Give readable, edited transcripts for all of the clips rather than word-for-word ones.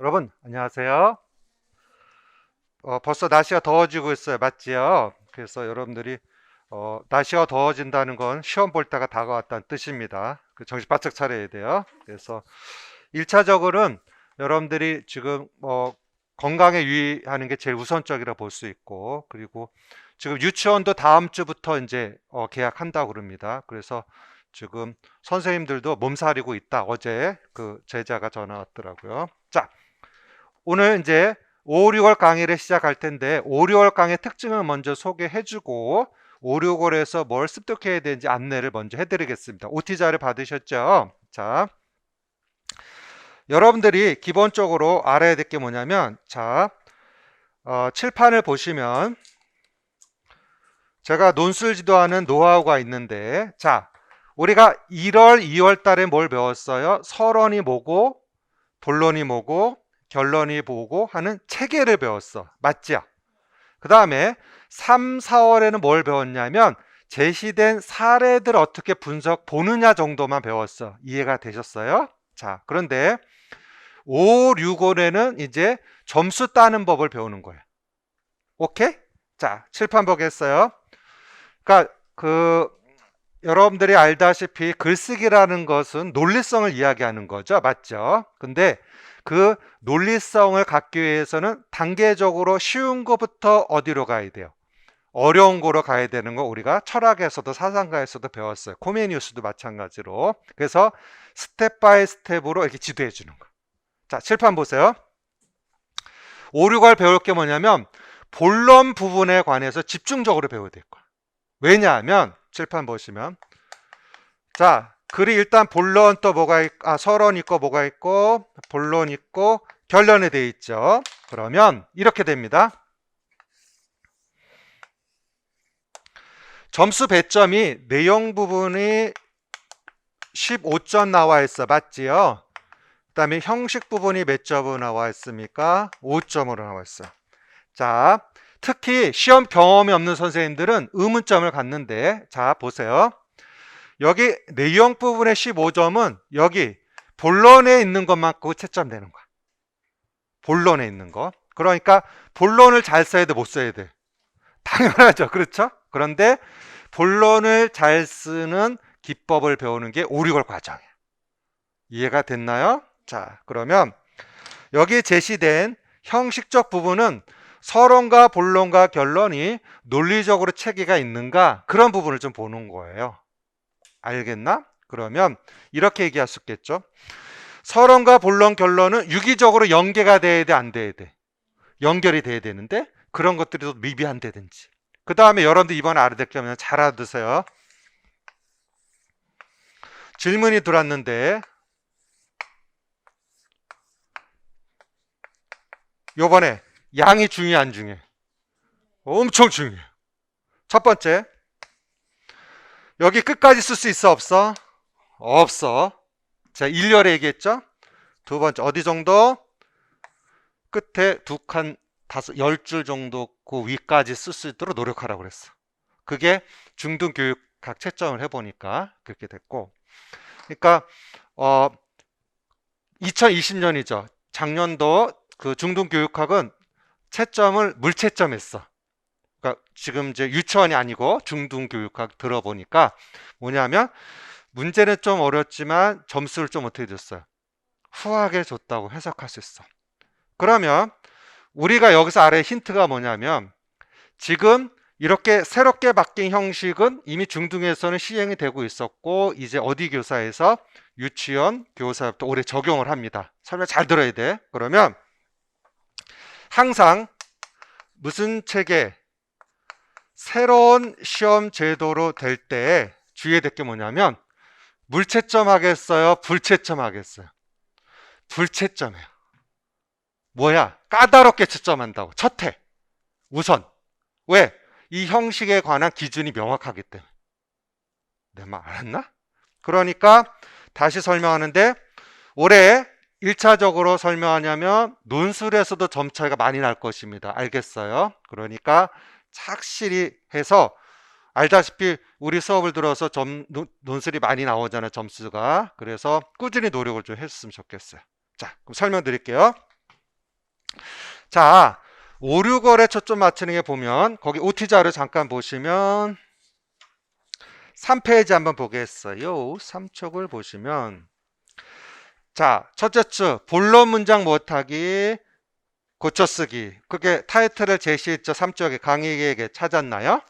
여러분 안녕하세요. 벌써 날씨가 더워지고 있어요. 맞지요? 그래서 여러분들이 날씨가 더워진다는 건 시험 볼 때가 다가왔다는 뜻입니다. 정신 바짝 차려야 돼요. 그래서 1차적으로는 여러분들이 지금 건강에 유의하는 게 제일 우선적이라 볼 수 있고, 그리고 지금 유치원도 다음 주부터 이제 개학한다고 그럽니다. 그래서 지금 선생님들도 몸살이고 있다. 어제 그 제자가 전화 왔더라고요. 자, 오늘 이제 5, 6월 강의를 시작할 텐데 5, 6월 강의 특징을 먼저 소개해주고 5, 6월에서 뭘 습득해야 되는지 안내를 먼저 해드리겠습니다. OT자를 받으셨죠? 자, 여러분들이 기본적으로 알아야 될 게 뭐냐면, 자, 칠판을 보시면 제가 논술 지도하는 노하우가 있는데, 자, 우리가 1월, 2월 달에 뭘 배웠어요? 서론이 뭐고, 본론이 뭐고, 결론이 뭐고 하는 체계를 배웠어. 맞죠? 그 다음에 3, 4월에는 뭘 배웠냐면 제시된 사례들 어떻게 분석 보느냐 정도만 배웠어. 이해가 되셨어요? 자, 그런데 5, 6월에는 이제 점수 따는 법을 배우는 거예요. 오케이? 자, 칠판 보겠어요. 그러니까 여러분들이 알다시피 글쓰기라는 것은 논리성을 이야기하는 거죠. 맞죠? 근데 그 논리성을 갖기 위해서는 단계적으로 쉬운 것부터 어디로 가야 돼요? 어려운 거로 가야 되는 거 우리가 철학에서도 사상가에서도 배웠어요. 코메니우스도 마찬가지로. 그래서 스텝 바이 스텝으로 이렇게 지도해 주는 거. 자, 칠판 보세요. 5, 6월 배울 게 뭐냐면 본론 부분에 관해서 집중적으로 배워야 될 거야. 왜냐하면 칠판 보시면, 자, 글이 일단 본론 또 뭐가 있고, 서론 있고 뭐가 있고, 본론 있고 결론에 돼 있죠. 그러면 이렇게 됩니다. 점수 배점이 내용 부분이 15점 나와 있어. 맞지요? 그 다음에 형식 부분이 몇 점으로 나와 있습니까? 5점으로 나와 있어. 자, 특히 시험 경험이 없는 선생님들은 의문점을 갖는데, 자, 보세요. 여기 내용 부분의 15점은 여기 본론에 있는 것만큼 채점 되는 거야. 본론에 있는 거. 그러니까 본론을 잘 써야 돼, 못 써야 돼? 당연하죠. 그렇죠? 그런데 본론을 잘 쓰는 기법을 배우는 게 5, 6월 과정이에요. 이해가 됐나요? 자, 그러면 여기 제시된 형식적 부분은 서론과 본론과 결론이 논리적으로 체계가 있는가, 그런 부분을 좀 보는 거예요. 알겠나? 그러면 이렇게 얘기할 수 있겠죠. 서론과 본론, 결론은 유기적으로 연계가 돼야 돼, 안 돼야 돼? 연결이 돼야 되는데 그런 것들이 또 미비한다든지. 그 다음에 여러분들 이번에 알아야 될 게 잘 알아두세요. 질문이 들어왔는데 요번에 양이 중요해, 안 중요해? 엄청 중요해. 첫 번째, 여기 끝까지 쓸 수 있어, 없어? 없어. 자, 일렬에 얘기했죠? 두 번째, 어디 정도? 끝에 두 칸, 10줄 정도 그 위까지 쓸 수 있도록 노력하라고 그랬어. 그게 중등교육학 채점을 해보니까 그렇게 됐고. 그러니까 2020년이죠. 작년도 그 중등교육학은 채점을 물채점했어. 그러니까 지금 이제 유치원이 아니고 중등교육학 들어보니까 뭐냐면 문제는 좀 어렵지만 점수를 좀 어떻게 줬어요? 후하게 줬다고 해석할 수 있어. 그러면 우리가 여기서 알아야 힌트가 뭐냐면, 지금 이렇게 새롭게 바뀐 형식은 이미 중등에서는 시행이 되고 있었고, 이제 어디 교사에서 유치원 교사부터 올해 적용을 합니다. 설명 잘 들어야 돼. 그러면 항상 무슨 체계, 새로운 시험 제도로 될 때 주의해야 될 게 뭐냐면, 물채점 하겠어요? 불채점 하겠어요? 불채점이에요. 뭐야? 까다롭게 채점한다고. 첫해 우선. 왜? 이 형식에 관한 기준이 명확하기 때문에. 내 말 알았나? 그러니까 다시 설명하는데, 올해 1차적으로 설명하냐면 논술에서도 점 차이가 많이 날 것입니다. 알겠어요? 그러니까 착실히 해서, 알다시피 우리 수업을 들어서 논술이 많이 나오잖아요, 점수가. 그래서 꾸준히 노력을 좀 했으면 좋겠어요. 자, 그럼 설명드릴게요. 자, 5, 6월에 초점 맞추는 게 보면 거기 OT 자료 잠깐 보시면 3페이지 한번 보겠어요. 3촉을 보시면 자, 첫째 주 본론 문장 못하기 고쳐쓰기. 그게 타이틀을 제시했죠. 3쪽에 강의에게 찾았나요?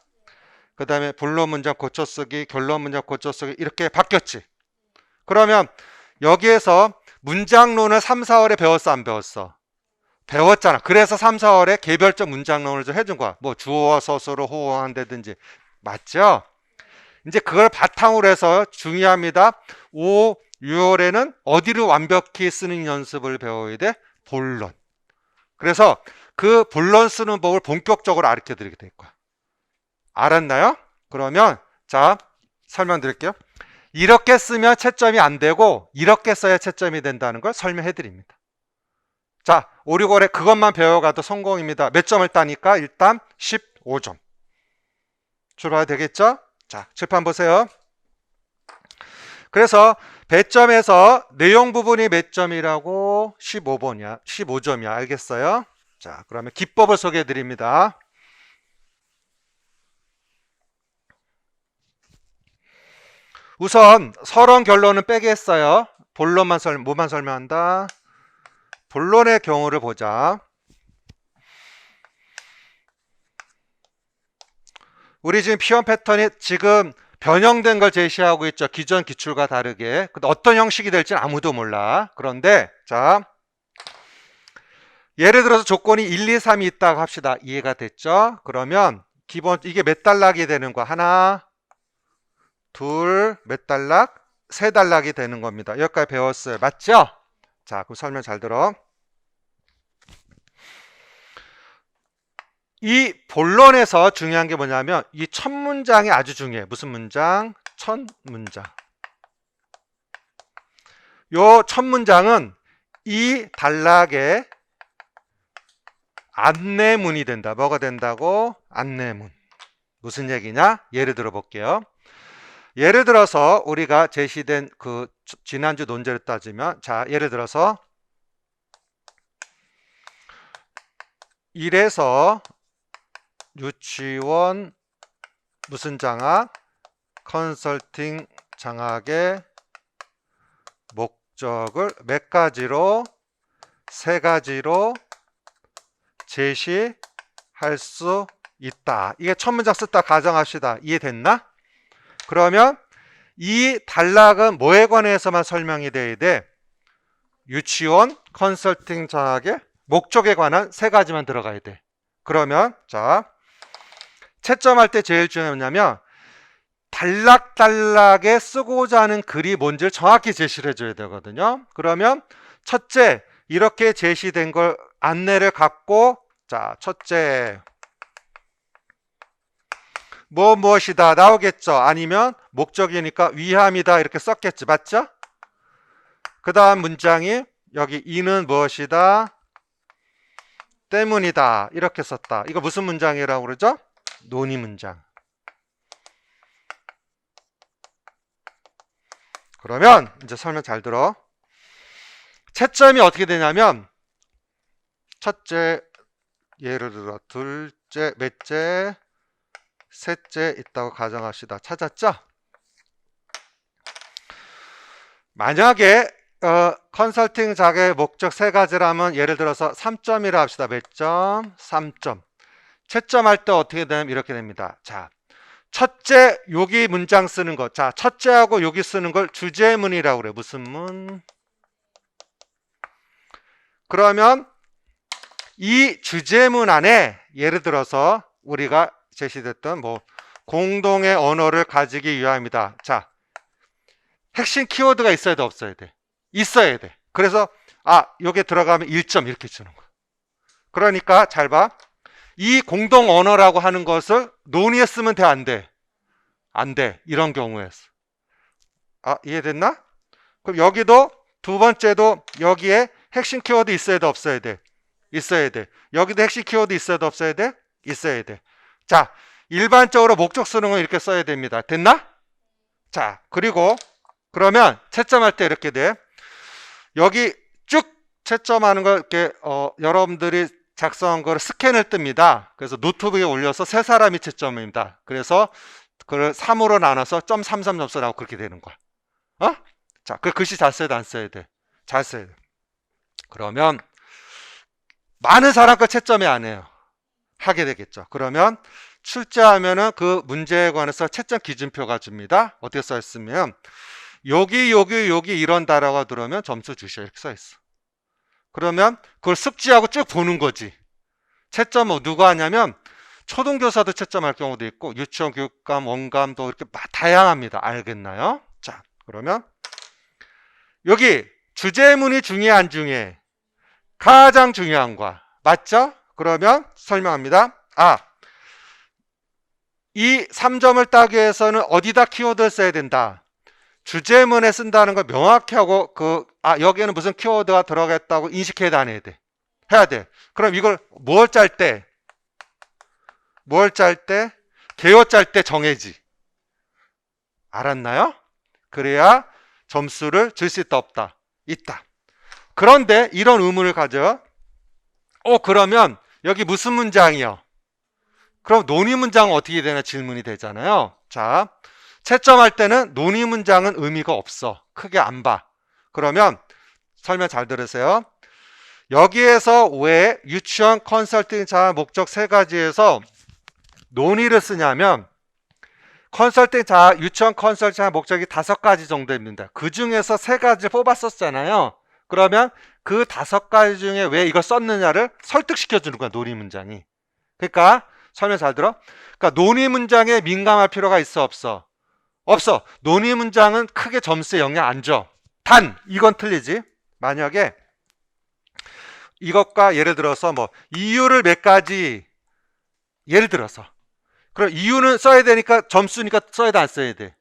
그 다음에 본론 문장 고쳐쓰기, 결론 문장 고쳐쓰기 이렇게 바뀌었지. 그러면 여기에서 문장론을 3, 4월에 배웠어 안 배웠어? 배웠잖아. 그래서 3, 4월에 개별적 문장론을 좀 해준 거야. 뭐 주어, 서술어, 호응한다든지. 맞죠? 이제 그걸 바탕으로 해서 중요합니다. 5, 6월에는 어디를 완벽히 쓰는 연습을 배워야 돼? 본론. 그래서 그 본론 쓰는 법을 본격적으로 가르쳐 드리게 될 거야. 알았나요? 그러면 자, 설명드릴게요. 이렇게 쓰면 채점이 안 되고 이렇게 써야 채점이 된다는 걸 설명해 드립니다. 자, 5, 6월에 그것만 배워가도 성공입니다. 몇 점을 따니까 일단 15점. 출발 되겠죠? 자, 칠판 보세요. 그래서 배점에서 내용 부분이 몇 점이라고? 15번이야. 15점이야. 알겠어요? 자, 그러면 기법을 소개해 드립니다. 우선 서론 결론은 빼겠어요. 본론만 뭐만 설명한다? 본론의 경우를 보자. 우리 지금 피원 패턴이 지금 변형된 걸 제시하고 있죠. 기존 기출과 다르게. 근데 어떤 형식이 될지는 아무도 몰라. 그런데 자, 예를 들어서 조건이 1, 2, 3이 있다고 합시다. 이해가 됐죠? 그러면 기본 이게 몇 단락이 되는 거야? 하나, 둘, 몇 단락? 세 단락이 되는 겁니다. 여기까지 배웠어요. 맞죠? 자, 그럼 설명 잘 들어. 이 본론에서 중요한 게 뭐냐면 이 첫 문장이 아주 중요해. 무슨 문장? 첫 문장. 요 첫 문장은 이 단락의 안내문이 된다. 뭐가 된다고? 안내문. 무슨 얘기냐? 예를 들어 볼게요. 예를 들어서 우리가 제시된 그 지난주 논제를 따지면 자, 예를 들어서 1에서 유치원 무슨 장학? 컨설팅 장학의 목적을 몇 가지로? 세 가지로 제시할 수 있다. 이게 첫 문장 썼다 가정합시다. 이해됐나? 그러면 이 단락은 뭐에 관해서만 설명이 돼야 돼? 유치원 컨설팅 장학의 목적에 관한 세 가지만 들어가야 돼. 그러면 자, 채점할 때 제일 중요한 뭐냐면 단락단락에 쓰고자 하는 글이 뭔지를 정확히 제시를 해줘야 되거든요. 그러면 첫째, 이렇게 제시된 걸 안내를 갖고 자, 첫째 무엇이다 나오겠죠. 아니면 목적이니까 위함이다 이렇게 썼겠지. 맞죠? 그 다음 문장이 여기 이는 무엇이다? 때문이다 이렇게 썼다. 이거 무슨 문장이라고 그러죠? 논의 문장. 그러면 이제 설명 잘 들어. 채점이 어떻게 되냐면 첫째, 예를 들어 둘째, 넷째, 셋째 있다고 가정합시다. 찾았죠? 만약에 컨설팅 자격의 목적 세 가지라면 예를 들어서 3점이라 합시다. 몇 점? 3점. 채점할 때 어떻게 되냐면 이렇게 됩니다. 자, 첫째 여기 문장 쓰는 거. 자, 첫째하고 여기 쓰는 걸 주제문이라고 그래. 무슨 문? 그러면 이 주제문 안에 예를 들어서 우리가 제시됐던 뭐 공동의 언어를 가지기 위함이다. 자, 핵심 키워드가 있어야 돼 없어야 돼? 있어야 돼. 그래서 여기에 들어가면 1점 이렇게 주는 거야. 그러니까 잘 봐. 이 공동 언어라고 하는 것을 논의에 쓰면 돼 안 돼? 안 돼. 이런 경우에서. 이해됐나? 그럼 여기도 두 번째도 여기에 핵심 키워드 있어야 돼 없어야 돼? 있어야 돼. 여기도 핵심 키워드 있어야 돼 없어야 돼? 있어야 돼. 자, 일반적으로 목적 쓰는 건 이렇게 써야 됩니다. 됐나? 자, 그리고 그러면 채점할 때 이렇게 돼. 여기 쭉 채점하는 걸 이렇게 여러분들이 작성한 거를 스캔을 뜹니다. 그래서 노트북에 올려서 세 사람이 채점입니다. 그래서 그걸 3으로 나눠서 .33 점수 나오고 그렇게 되는 거야. 자, 그 글씨 잘 써야 돼, 안 써야 돼? 잘 써야 돼. 그러면 많은 사람 거 채점이 안 해요. 하게 되겠죠. 그러면 출제하면은 그 문제에 관해서 채점 기준표가 줍니다. 어떻게 써 있으면 여기 이런다라고 들어오면 점수 주셔 이렇게 써 있어. 그러면 그걸 숙지하고 쭉 보는 거지. 채점 누가 하냐면 초등교사도 채점할 경우도 있고 유치원 교육감, 원감도 이렇게 다양합니다. 알겠나요? 자, 그러면 여기 주제문이 중요해 안 중요해? 가장 중요한 거야. 맞죠? 그러면 설명합니다. 이 3점을 따기 위해서는 어디다 키워드를 써야 된다. 주제문에 쓴다는 걸 명확히 하고 여기에는 무슨 키워드가 들어갔다고 인식해야 돼. 해야 돼. 그럼 이걸 뭘 짤 때? 개요 짤 때 정해지. 알았나요? 그래야 점수를 줄 수 있다 없다? 있다. 그런데 이런 의문을 가져. 그러면 여기 무슨 문장이요? 그럼 논의 문장은 어떻게 되나 질문이 되잖아요. 자, 채점할 때는 논의 문장은 의미가 없어. 크게 안 봐. 그러면 설명 잘 들으세요. 여기에서 왜 유치원 컨설팅 자아 목적 세 가지에서 논의를 쓰냐면 유치원 컨설팅 자아 목적이 5가지 정도입니다. 그 중에서 3가지를 뽑았었잖아요. 그러면 그 5가지 중에 왜 이걸 썼느냐를 설득시켜 주는 거야, 논의 문장이. 그러니까 설명 잘 들어. 그러니까 논의 문장에 민감할 필요가 있어 없어? 없어. 논의 문장은 크게 점수에 영향 안 줘. 단 이건 틀리지. 만약에 이것과 예를 들어서 이유를 몇 가지 예를 들어서 그럼 이유는 써야 되니까 점수니까 써야 돼 안 써야 돼?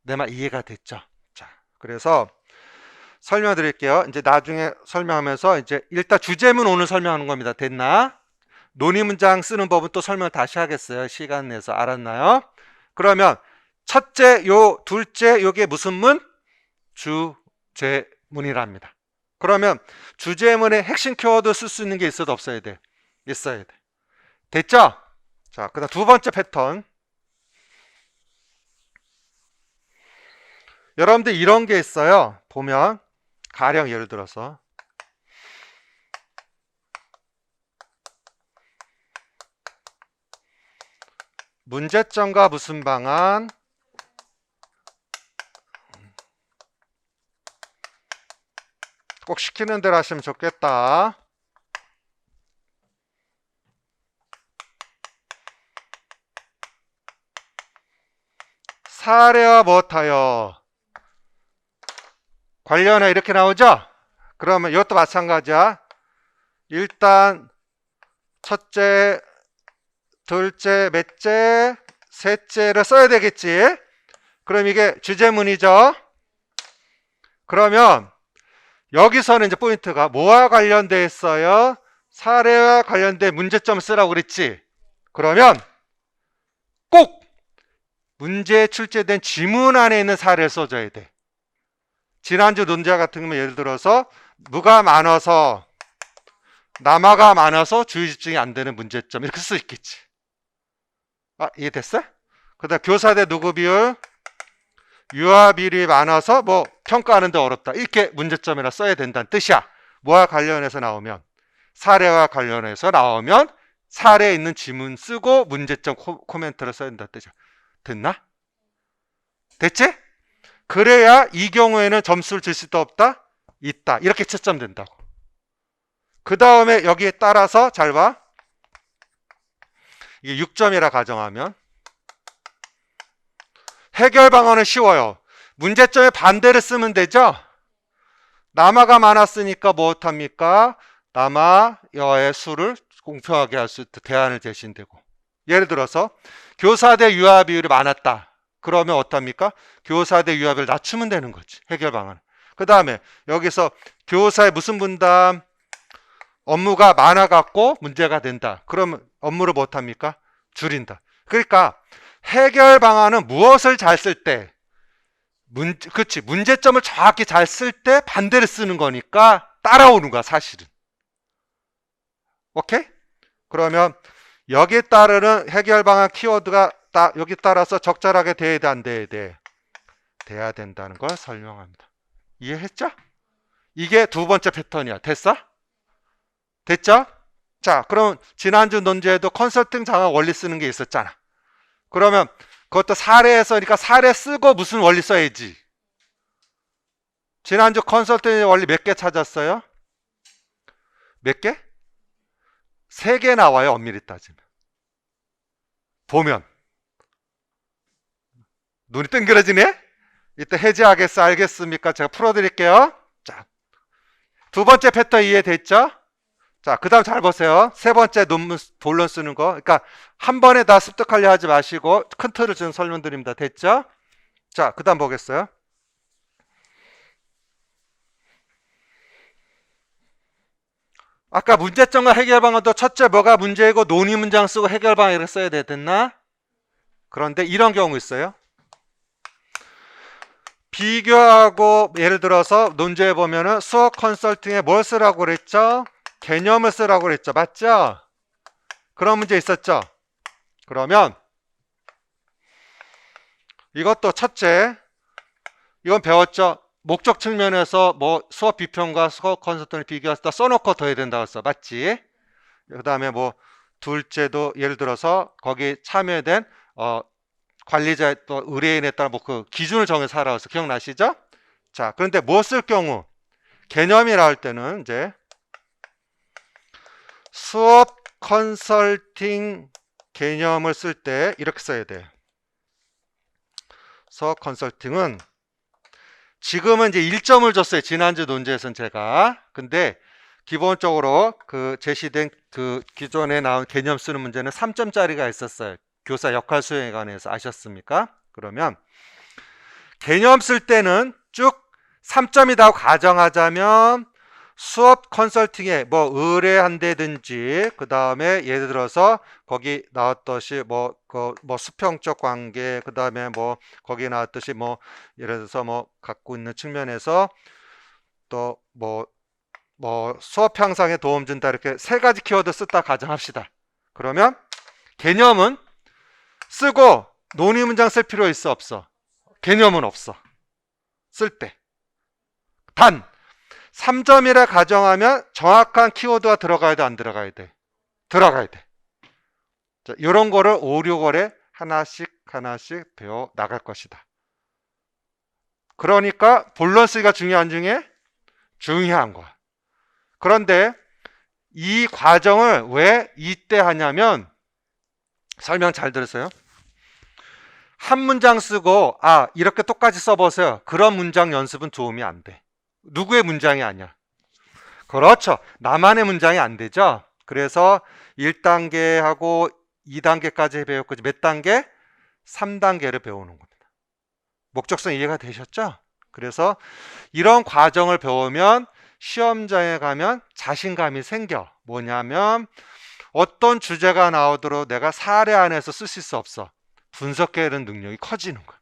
내 말 이해가 됐죠? 자, 그래서 설명드릴게요. 이제 나중에 설명하면서 이제 일단 주제문 오늘 설명하는 겁니다. 됐나? 논의 문장 쓰는 법은 또 설명을 다시 하겠어요. 시간 내서. 알았나요? 그러면 첫째, 둘째, 요게 무슨 문? 주제문이랍니다. 그러면 주제문에 핵심 키워드 쓸 수 있는 게 있어도 없어야 돼? 있어야 돼. 됐죠? 자, 그 다음 두 번째 패턴. 여러분들 이런 게 있어요. 보면 가령 예를 들어서 문제점과 무슨 방안, 꼭 시키는 대로 하시면 좋겠다. 사례와 무엇하여 관련해 이렇게 나오죠? 그러면 이것도 마찬가지야. 일단 첫째, 둘째, 넷째, 셋째를 써야 되겠지. 그럼 이게 주제문이죠. 그러면 여기서는 이제 포인트가 뭐와 관련돼 있어요? 사례와 관련된 문제점을 쓰라고 그랬지. 그러면 꼭 문제에 출제된 지문 안에 있는 사례를 써줘야 돼. 지난주 논제 같은 경우는 예를 들어서 무가 많아서 남아가 많아서 주의 집중이 안 되는 문제점 이렇게 쓸 수 있겠지. 이해됐어? 그 다음 교사대 누구 비율, 유아 비율이 많아서 평가하는데 어렵다 이렇게 문제점이라 써야 된다는 뜻이야. 뭐와 관련해서 나오면, 사례와 관련해서 나오면 사례에 있는 지문 쓰고 문제점 코멘트를 써야 된다는 뜻이야. 됐나? 됐지? 그래야 이 경우에는 점수를 줄 수도 없다? 있다. 이렇게 채점된다고. 그 다음에 여기에 따라서 잘 봐. 이게 6점이라 가정하면 해결 방안은 쉬워요. 문제점의 반대를 쓰면 되죠? 남아가 많았으니까 무엇합니까? 남아 여의 수를 공평하게 할 수 있도록 대안을 제시면 되고, 예를 들어서 교사 대 유아 비율이 많았다. 그러면 어떻습니까? 교사 대 유아 비율을 낮추면 되는 거지. 해결 방안. 그 다음에 여기서 교사의 무슨 분담? 업무가 많아갖고 문제가 된다. 그러면 업무를 못합니까? 줄인다. 그러니까 해결 방안은 무엇을 잘 쓸 때, 문제점을 정확히 잘 쓸 때 반대를 쓰는 거니까 따라오는 거야, 사실은. 오케이? 그러면 여기에 따르는 해결 방안 키워드가 여기 따라서 적절하게 돼야 돼, 안 돼야 돼? 돼야 된다는 걸 설명합니다. 이해했죠? 이게 두 번째 패턴이야. 됐어? 됐죠? 자, 그럼 지난주 논제에도 컨설팅 장학 원리 쓰는 게 있었잖아. 그러면 그것도 사례에서니까 사례 쓰고 무슨 원리 써야지. 지난주 컨설팅 원리 몇 개 찾았어요? 몇 개? 3개 나와요, 엄밀히 따지면. 보면 눈이 뜬그러지네? 이때 해제하겠어, 알겠습니까? 제가 풀어드릴게요. 자, 두 번째 패턴 이해됐죠? 자, 그 다음 잘 보세요. 세 번째 논문 본론 쓰는 거. 그러니까 한 번에 다 습득하려 하지 마시고 큰 틀을 지금 설명드립니다. 됐죠? 자, 그 다음 보겠어요. 아까 문제점과 해결 방안도 첫째 뭐가 문제이고 논의 문장 쓰고 해결 방안을 써야 됐나? 그런데 이런 경우 있어요. 비교하고 예를 들어서 논제에 보면은 수업 컨설팅에 뭘 쓰라고 그랬죠? 개념을 쓰라고 그랬죠. 맞죠? 그런 문제 있었죠? 그러면 이것도 첫째, 이건 배웠죠? 목적 측면에서 뭐 수업 비평과 수업 컨설팅을 비교해서 써놓고 더 해야 된다고 했어. 맞지? 그 다음에 뭐 둘째도 예를 들어서 거기 참여된 관리자 또 의뢰인에 따라 뭐 그 기준을 정해서 하라고 해서 기억나시죠? 자, 그런데 뭐 쓸 경우 개념이라 할 때는 이제 수업 컨설팅 개념을 쓸 때 이렇게 써야 돼요. 수업 컨설팅은 지금은 이제 1점을 줬어요. 지난주 논제에서는 제가. 근데 기본적으로 그 제시된 그 기존에 나온 개념 쓰는 문제는 3점짜리가 있었어요. 교사 역할 수행에 관해서 아셨습니까? 그러면 개념 쓸 때는 쭉 3점이라고 가정하자면 수업 컨설팅에 뭐 의뢰한다든지 그 다음에 예를 들어서 거기 나왔듯이 뭐 수평적 관계 그 다음에 뭐 거기 나왔듯이 뭐 예를 들어서 뭐 갖고 있는 측면에서 또 뭐 수업 향상에 도움 준다 이렇게 3가지 키워드 썼다 가정합시다. 그러면 개념은 쓰고 논의 문장 쓸 필요 있어 없어? 개념은 없어. 쓸 때. 단 3점이라 가정하면 정확한 키워드가 들어가야 돼, 안 들어가야 돼? 들어가야 돼. 자, 이런 거를 5, 6월에 하나씩 배워 나갈 것이다. 그러니까 본론 쓰기가 중요한 중에 중요한 거야. 그런데 이 과정을 왜 이때 하냐면 설명 잘 들으세요. 한 문장 쓰고 이렇게 똑같이 써보세요. 그런 문장 연습은 도움이 안 돼. 누구의 문장이 아니야. 그렇죠. 나만의 문장이 안 되죠. 그래서 1단계하고 2단계까지 배웠고 몇 단계? 3단계를 배우는 겁니다. 목적성 이해가 되셨죠? 그래서 이런 과정을 배우면 시험장에 가면 자신감이 생겨. 뭐냐면 어떤 주제가 나오도록 내가 사례 안에서 쓰실 수 없어. 분석해내는 능력이 커지는 거야.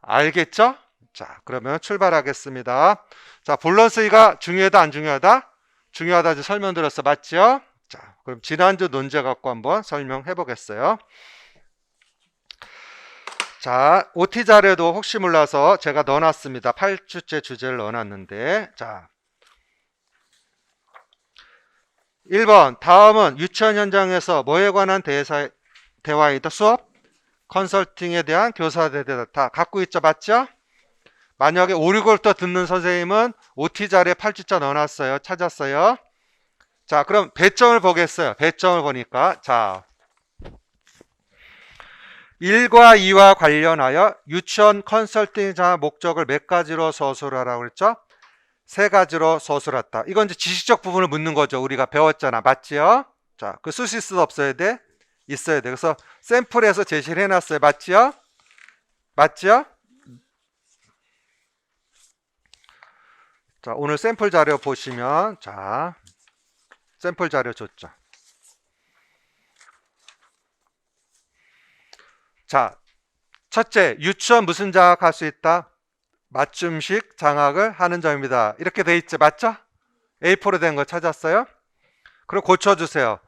알겠죠? 자, 그러면 출발하겠습니다. 자, 본론 쓰기가 중요하다, 안 중요하다? 중요하다 이제 설명드렸어. 맞죠? 자, 그럼 지난주 논제 갖고 한번 설명해 보겠어요. 자, OT 자료도 혹시 몰라서 제가 넣어놨습니다. 8주째 주제를 넣어놨는데, 자, 1번 다음은 유치원 현장에서 뭐에 관한 대화이다? 수업? 컨설팅에 대한 교사들에 다 갖고 있죠. 맞죠? 만약에 5, 6월 또 듣는 선생님은 OT 자료에 8주짜 넣어놨어요. 찾았어요. 자, 그럼 배점을 보겠어요. 배점을 보니까 자 1과 2와 관련하여 유치원 컨설팅 자 목적을 몇 가지로 서술하라고 그랬죠? 3가지로 서술했다. 이건 이제 지식적 부분을 묻는 거죠. 우리가 배웠잖아. 맞지요? 자, 그 쓰실 수 없어야 돼? 있어야 돼. 그래서 샘플에서 제시를 해놨어요. 맞지요? 맞지요? 자, 오늘 샘플 자료 보시면 자, 샘플 자료 줬죠. 자, 첫째, 유치원 무슨 장학 할 수 있다? 맞춤식 장학을 하는 점입니다. 이렇게 돼 있죠. 맞죠? A4로 된 거 찾았어요? 그럼 고쳐주세요.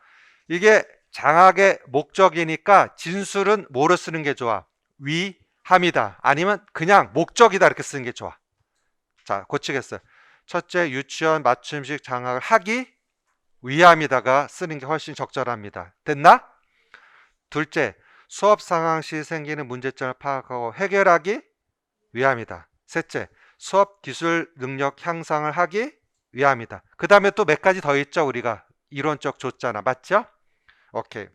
이게 장학의 목적이니까 진술은 뭐로 쓰는 게 좋아? 위함이다. 아니면 그냥 목적이다. 이렇게 쓰는 게 좋아. 자, 고치겠어요. 첫째, 유치원 맞춤식 장학을 하기 위함이다가 쓰는 게 훨씬 적절합니다. 됐나? 둘째, 수업 상황 시 생기는 문제점을 파악하고 해결하기 위함이다. 셋째, 수업 기술 능력 향상을 하기 위함이다. 그 다음에 또 몇 가지 더 있죠. 우리가 이론적 줬잖아. 맞죠? 오케이.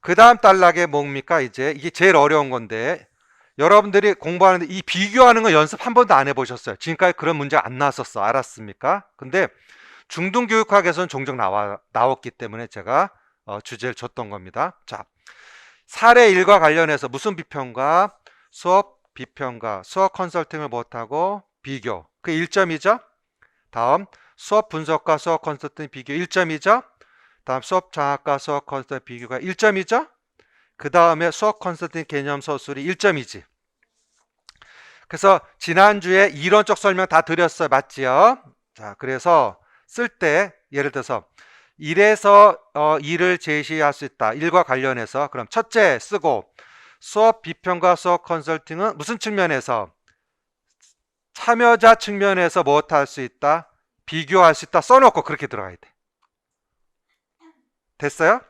그 다음 단락에 뭡니까? 이제 이게 제일 어려운 건데 여러분들이 공부하는데 이 비교하는 거 연습 한 번도 안 해보셨어요. 지금까지 그런 문제가 안 나왔었어. 알았습니까? 근데 중등교육학에서는 종종 나왔기 때문에 제가 주제를 줬던 겁니다. 자, 사례 1과 관련해서 무슨 비평가? 수업 비평가, 수업 컨설팅을 못하고 비교. 그 1점이죠. 다음 수업 분석과 수업 컨설팅 비교 1점이죠. 다음 수업 장학과 수업 컨설팅 비교가 1점이죠. 그 다음에 수업 컨설팅 개념 서술이 1점이지. 그래서 지난주에 이론적 설명 다 드렸어요. 맞지요? 자, 그래서 쓸 때 예를 들어서 1에서 2를 제시할 수 있다. 1과 관련해서 그럼 첫째 쓰고 수업 비평과 수업 컨설팅은 무슨 측면에서? 참여자 측면에서 무엇 할 수 있다? 비교할 수 있다. 써놓고 그렇게 들어가야 돼. 됐어요?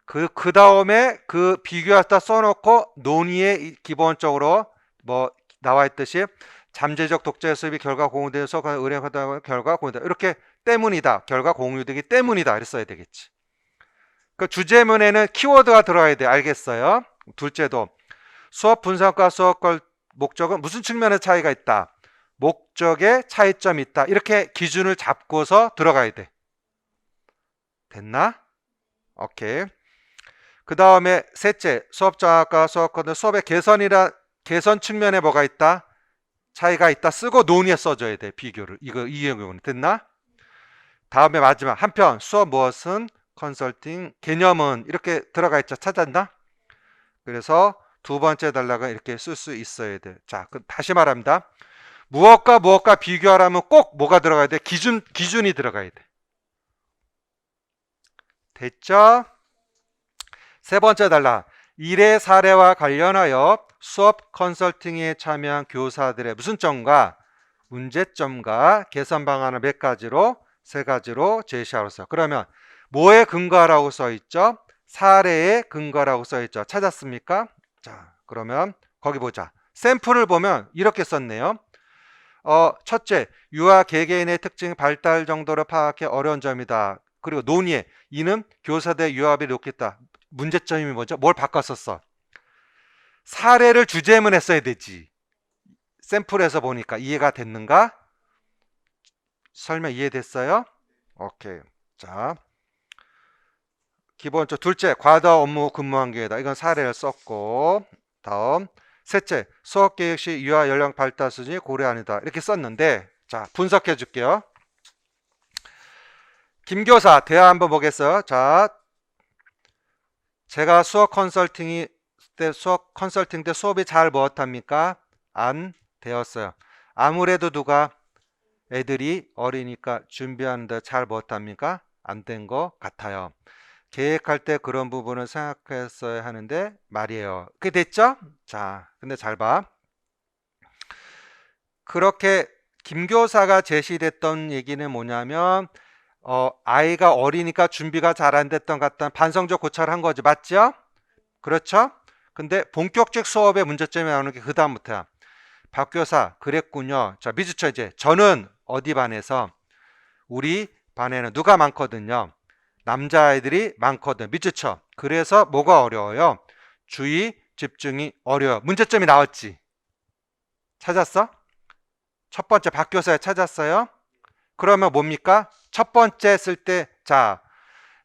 그 다음에 그 비교했다 써놓고 논의에 기본적으로 뭐 나와 있듯이 잠재적 독재 수입이 결과 공유되는 수업과 의뢰하다 결과 공유다. 이렇게 때문이다. 결과 공유되기 때문이다. 이렇게 써야 되겠지. 그 주제문에는 키워드가 들어가야 돼. 알겠어요? 둘째도 수업 분석과 수업 목적은 무슨 측면의 차이가 있다. 목적에 차이점이 있다. 이렇게 기준을 잡고서 들어가야 돼. 됐나? 오케이. 그 다음에 셋째, 수업장학과 수업과는 수업의 개선 측면에 뭐가 있다? 차이가 있다. 쓰고 논의에 써줘야 돼. 비교를. 이 경우는 됐나? 다음에 마지막 한편 수업 무엇은 컨설팅 개념은 이렇게 들어가 있죠. 찾았나? 그래서 두 번째 단락은 이렇게 쓸 수 있어야 돼. 자, 다시 말합니다. 무엇과 비교하라면 꼭 뭐가 들어가야 돼? 기준이 들어가야 돼. 됐죠? 세 번째 단락. 1의 사례와 관련하여 수업 컨설팅에 참여한 교사들의 무슨 점과 문제점과 개선 방안을 몇 가지로? 세 가지로 제시하고 있어요. 그러면 뭐에 근거라고 써 있죠? 사례에 근거라고 써 있죠. 찾았습니까? 자, 그러면 거기 보자. 샘플을 보면 이렇게 썼네요. 첫째, 유아 개개인의 특징 발달 정도를 파악해 어려운 점이다. 그리고 논의에 이는 교사들의 유아비를 높겠다. 문제점이 뭐죠? 뭘 바꿨었어? 사례를 주제문에 써야 되지. 샘플에서 보니까 이해가 됐는가? 설명 이해됐어요? 오케이. 자, 기본적으로 둘째, 과다 업무 근무 환경이다. 이건 사례를 썼고, 다음 셋째, 수업 계획 시 유아 연령 발달 수준이 고려 아니다. 이렇게 썼는데, 자, 분석해 줄게요. 김교사 대화 한번 보겠어요. 자, 제가 수업 컨설팅 때 수업이 잘 무엇합니까? 안 되었어요. 아무래도 누가 애들이 어리니까 준비하는데 잘 무엇합니까? 안 된 것 같아요. 계획할 때 그런 부분을 생각했어야 하는데 말이에요. 그게 됐죠? 자, 근데 잘 봐. 그렇게 김교사가 제시됐던 얘기는 뭐냐면 아이가 어리니까 준비가 잘 안 됐던 것 같다는 반성적 고찰을 한 거죠. 맞죠? 그렇죠? 근데 본격적 수업의 문제점이 나오는 게 그 다음부터야. 박 교사 그랬군요. 자, 미주처 이제 저는 어디 반에서 우리 반에는 누가 많거든요. 남자아이들이 많거든. 미주처. 그래서 뭐가 어려워요? 주의 집중이 어려워. 문제점이 나왔지. 찾았어? 첫 번째 박 교사에 찾았어요? 그러면 뭡니까? 첫 번째 쓸 때 자,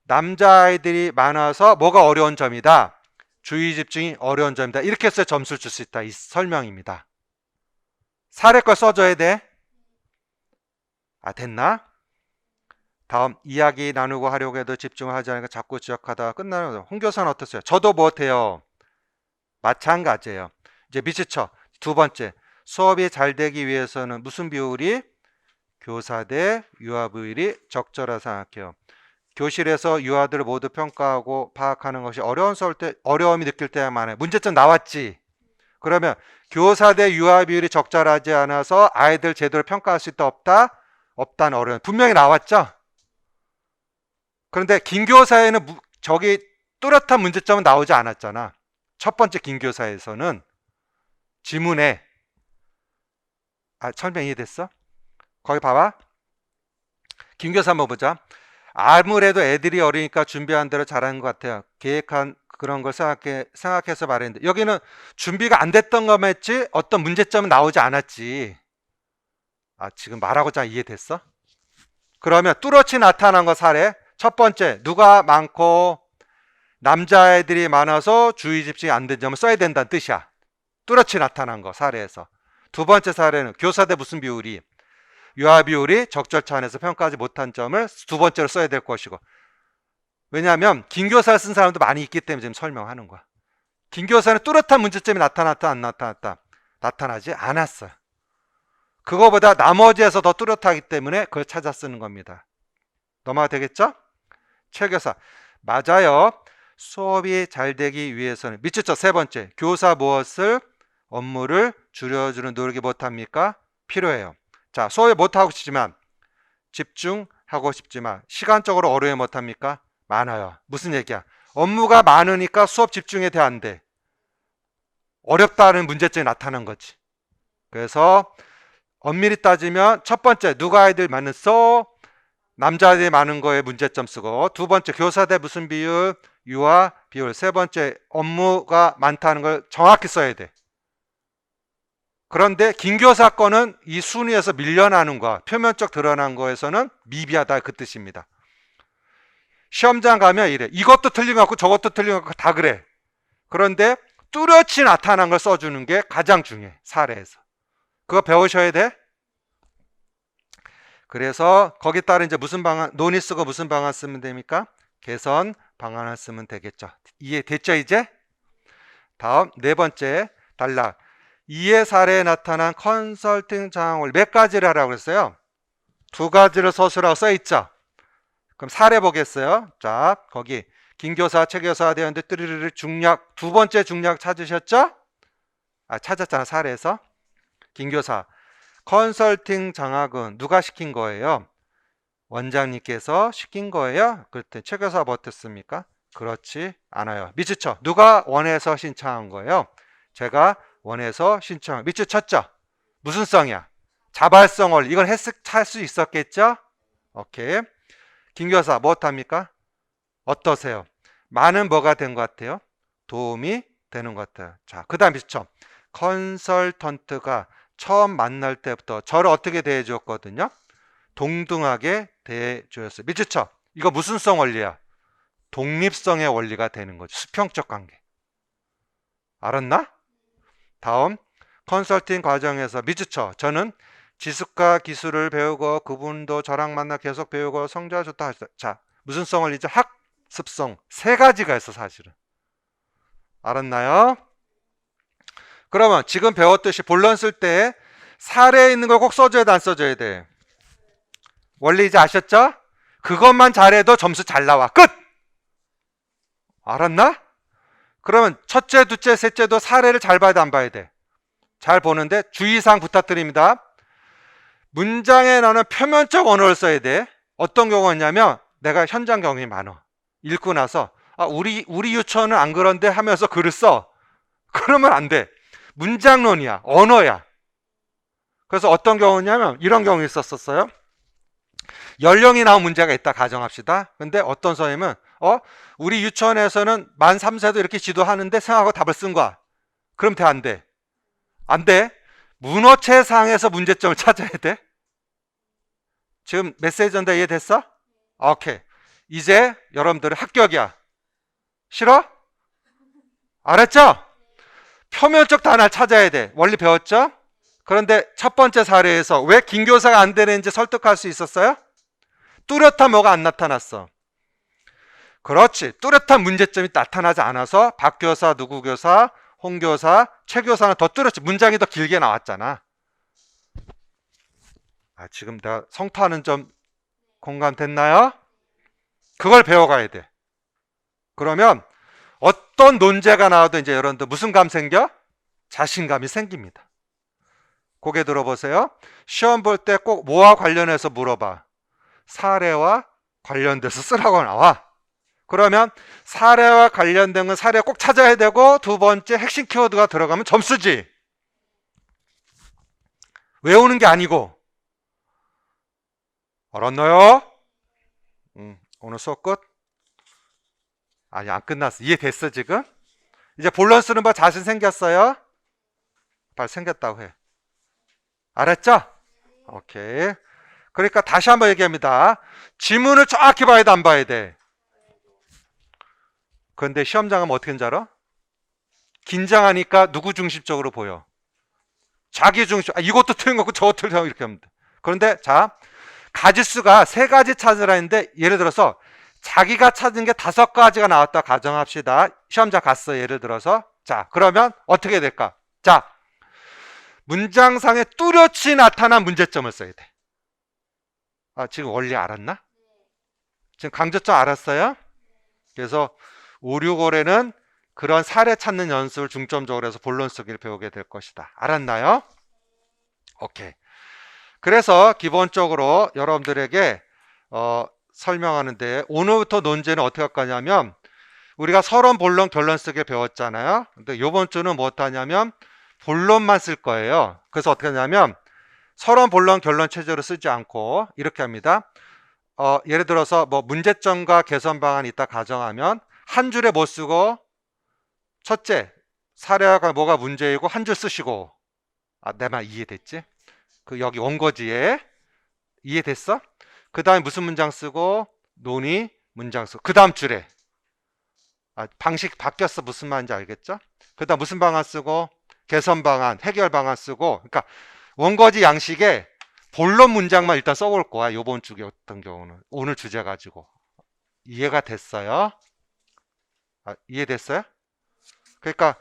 남자아이들이 많아서 뭐가 어려운 점이다. 주의 집중이 어려운 점이다. 이렇게 해서 점수를 줄 수 있다. 이 설명입니다. 사례 걸 써줘야 돼. 아, 됐나? 다음 이야기 나누고 하려고 해도 집중을 하지 않으니까 자꾸 지적하다가 끝나는 거죠. 홍 교사는 어떠세요? 저도 못해요. 마찬가지예요. 이제 미치쳐 두 번째 수업이 잘 되기 위해서는 무슨 비율이? 교사 대 유아 비율이 적절하다 생각해요. 교실에서 유아들을 모두 평가하고 파악하는 것이 어려움이 느낄 때만 해. 문제점 나왔지? 그러면 교사 대 유아 비율이 적절하지 않아서 아이들 제대로 평가할 수 있다 없다? 없다는 어려움 분명히 나왔죠? 그런데 긴교사에는 저기 뚜렷한 문제점은 나오지 않았잖아. 첫 번째 긴교사에서는 지문에 설명 이해됐어? 거기 봐봐. 긴교사 한번 보자. 아무래도 애들이 어리니까 준비한 대로 잘하는 것 같아요. 계획한 그런 걸 생각해서 말했는데 여기는 준비가 안 됐던 거만 했지 어떤 문제점은 나오지 않았지. 지금 말하고자 이해됐어? 그러면 뚜렷이 나타난 거 사례. 첫 번째, 누가 많고 남자애들이 많아서 주의 집중이 안 된 점을 써야 된다는 뜻이야. 뚜렷이 나타난 거 사례에서. 두 번째 사례는 교사 대 무슨 비율이? 유아 비율이 적절치 않아서 평가하지 못한 점을 두 번째로 써야 될 것이고. 왜냐하면 긴교사를 쓴 사람도 많이 있기 때문에 지금 설명하는 거야. 긴교사는 뚜렷한 문제점이 나타났다 안 나타났다? 나타나지 않았어요. 그거보다 나머지에서 더 뚜렷하기 때문에 그걸 찾아 쓰는 겁니다. 넘어가 되겠죠? 최 교사, 맞아요. 수업이 잘 되기 위해서는 밑줄쳐 세 번째, 교사 무엇을 업무를 줄여주는 노력이 못합니까? 필요해요. 자, 수업에 못하고 싶지만 집중하고 싶지만 시간적으로 어려움이 못합니까? 많아요. 무슨 얘기야? 업무가 많으니까 수업 집중에 돼 안 돼. 어렵다는 문제점이 나타난 거지. 그래서 엄밀히 따지면 첫 번째, 누가 아이들 많은 남자들이 많은 거에 문제점 쓰고, 두 번째, 교사 대 무슨 비율? 유아 비율. 세 번째, 업무가 많다는 걸 정확히 써야 돼. 그런데 긴교사 건은 이 순위에서 밀려나는 거, 표면적 드러난 거에서는 미비하다 그 뜻입니다. 시험장 가면 이래. 이것도 틀린 것 같고 저것도 틀린 것 같고 다 그래. 그런데 뚜렷이 나타난 걸 써주는 게 가장 중요해. 사례에서. 그거 배우셔야 돼. 그래서 거기에 따른 이제 무슨 방안, 논의 쓰고 무슨 방안 쓰면 됩니까? 개선 방안을 쓰면 되겠죠. 이해됐죠 이제? 다음 네 번째 단락. 이해 사례에 나타난 컨설팅 상황을 몇 가지를 하라고 그랬어요? 두 가지를 서술하고 써있죠. 그럼 사례 보겠어요. 자, 거기 긴교사, 최교사 되었는데 뜨르르르 중략, 두 번째 중략 찾으셨죠? 찾았잖아 사례에서. 긴교사, 컨설팅 장학은 누가 시킨 거예요? 원장님께서 시킨 거예요? 그때 최교사 버텼습니까? 그렇지 않아요. 밑줄 쳐. 누가 원해서 신청한 거예요? 제가 원해서 신청. 밑줄 쳤죠? 무슨 성이야? 자발성 원리. 이건 할 수 있었겠죠? 오케이. 김교사 무엇합니까? 어떠세요? 많은 뭐가 된 것 같아요? 도움이 되는 것 같아요. 자, 그 다음 밑줄 쳐. 컨설턴트가 처음 만날 때부터 저를 어떻게 대해 주었거든요? 동등하게 대해 주었어요. 밑줄 쳐. 이거 무슨 성 원리야? 독립성의 원리가 되는 거죠. 수평적 관계. 알았나? 다음 컨설팅 과정에서 밑줄 쳐. 저는 지식과 기술을 배우고 그분도 저랑 만나 계속 배우고 성적이 좋다 하셨어요. 자, 무슨 성 원리죠? 학습성. 세 가지가 있어 사실은. 알았나요? 그러면 지금 배웠듯이 본론 쓸 때 사례에 있는 걸 꼭 써줘야 돼 안 써줘야 돼? 원리 이제 아셨죠? 그것만 잘해도 점수 잘 나와. 끝! 알았나? 그러면 첫째, 둘째, 셋째도 사례를 잘 봐야 돼 안 봐야 돼? 잘 보는데 주의사항 부탁드립니다. 문장에 나오는 표면적 언어를 써야 돼. 어떤 경우가 있냐면 내가 현장 경험이 많아. 읽고 나서 우리 유치원은 안 그런데 하면서 글을 써. 그러면 안 돼. 문장론이야. 언어야. 그래서 어떤 경우냐면 이런 경우 있었어요. 연령이 나온 문제가 있다 가정합시다. 근데 어떤 선생님은 우리 유치원에서는 만 3세도 이렇게 지도하는데 생각하고 답을 쓴 거야. 그럼 돼 안 돼? 안 돼. 문어체상에서 문제점을 찾아야 돼. 지금 메시지 전달 이해됐어? 오케이. 이제 여러분들은 합격이야. 싫어? 알았죠? 표면적 단어를 찾아야 돼. 원리 배웠죠? 그런데 첫 번째 사례에서 왜 긴교사가 안 되는지 설득할 수 있었어요? 뚜렷한 뭐가 안 나타났어. 그렇지. 뚜렷한 문제점이 나타나지 않아서 박 교사, 누구 교사, 홍교사, 최교사는 더 뚜렷이 문장이 더 길게 나왔잖아. 지금 내가 성토하는 점 공감됐나요? 그걸 배워가야 돼. 그러면 어떤 논제가 나와도 이제 여러분들 무슨 감 생겨? 자신감이 생깁니다. 고개 들어보세요. 시험 볼 때 꼭 뭐와 관련해서 물어봐? 사례와 관련돼서 쓰라고 나와. 그러면 사례와 관련된 건 사례 꼭 찾아야 되고, 두 번째 핵심 키워드가 들어가면 점수지. 외우는 게 아니고. 알았나요? 오늘 수업 끝? 아니, 안 끝났어. 이해됐어 지금? 이제 본론 쓰는 법 자신 생겼어요? 빨리 생겼다고 해. 알았죠? 오케이. 그러니까 다시 한번 얘기합니다. 지문을 정확히 봐야 돼, 안 봐야 돼? 그런데 시험장 하면 어떻게 하는지 알아? 긴장하니까 누구 중심적으로 보여? 자기 중심. 이것도 틀린 거고 저것도 틀린 거고 이렇게 하면 돼. 그런데 자, 가지수가 3가지 찾으라 했는데, 예를 들어서 자기가 찾은 게 5가지가 나왔다 가정합시다. 시험장 갔어, 예를 들어서. 자, 그러면 어떻게 될까? 자, 문장상에 뚜렷이 나타난 문제점을 써야 돼. 지금 원리 알았나? 지금 강조점 알았어요? 그래서 5, 6월에는 그런 사례 찾는 연습을 중점적으로 해서 본론 쓰기를 배우게 될 것이다. 알았나요? 오케이. 그래서 기본적으로 여러분들에게 설명하는데, 오늘부터 논제는 어떻게 할 거냐면, 우리가 서론, 본론, 결론 쓰기 배웠잖아요. 근데 이번 주는 뭐 하냐면 본론만 쓸 거예요. 그래서 어떻게 하냐면 서론, 본론, 결론 체제로 쓰지 않고 이렇게 합니다. 예를 들어서 뭐 문제점과 개선 방안이 있다 가정하면 한 줄에 뭐 쓰고, 첫째 사례가 뭐가 문제이고 한 줄 쓰시고. 내 말 이해됐지? 그 여기 원고지에 이해됐어? 그 다음에 무슨 문장 쓰고, 논의 문장 쓰고, 그 다음 줄에 방식 바뀌었어. 무슨 말인지 알겠죠? 그 다음 무슨 방안 쓰고, 개선 방안, 해결 방안 쓰고. 그러니까 원고지 양식에 본론 문장만 일단 써볼 거야. 요번 주 같은 경우는 오늘 주제 가지고. 이해가 됐어요? 이해됐어요? 그러니까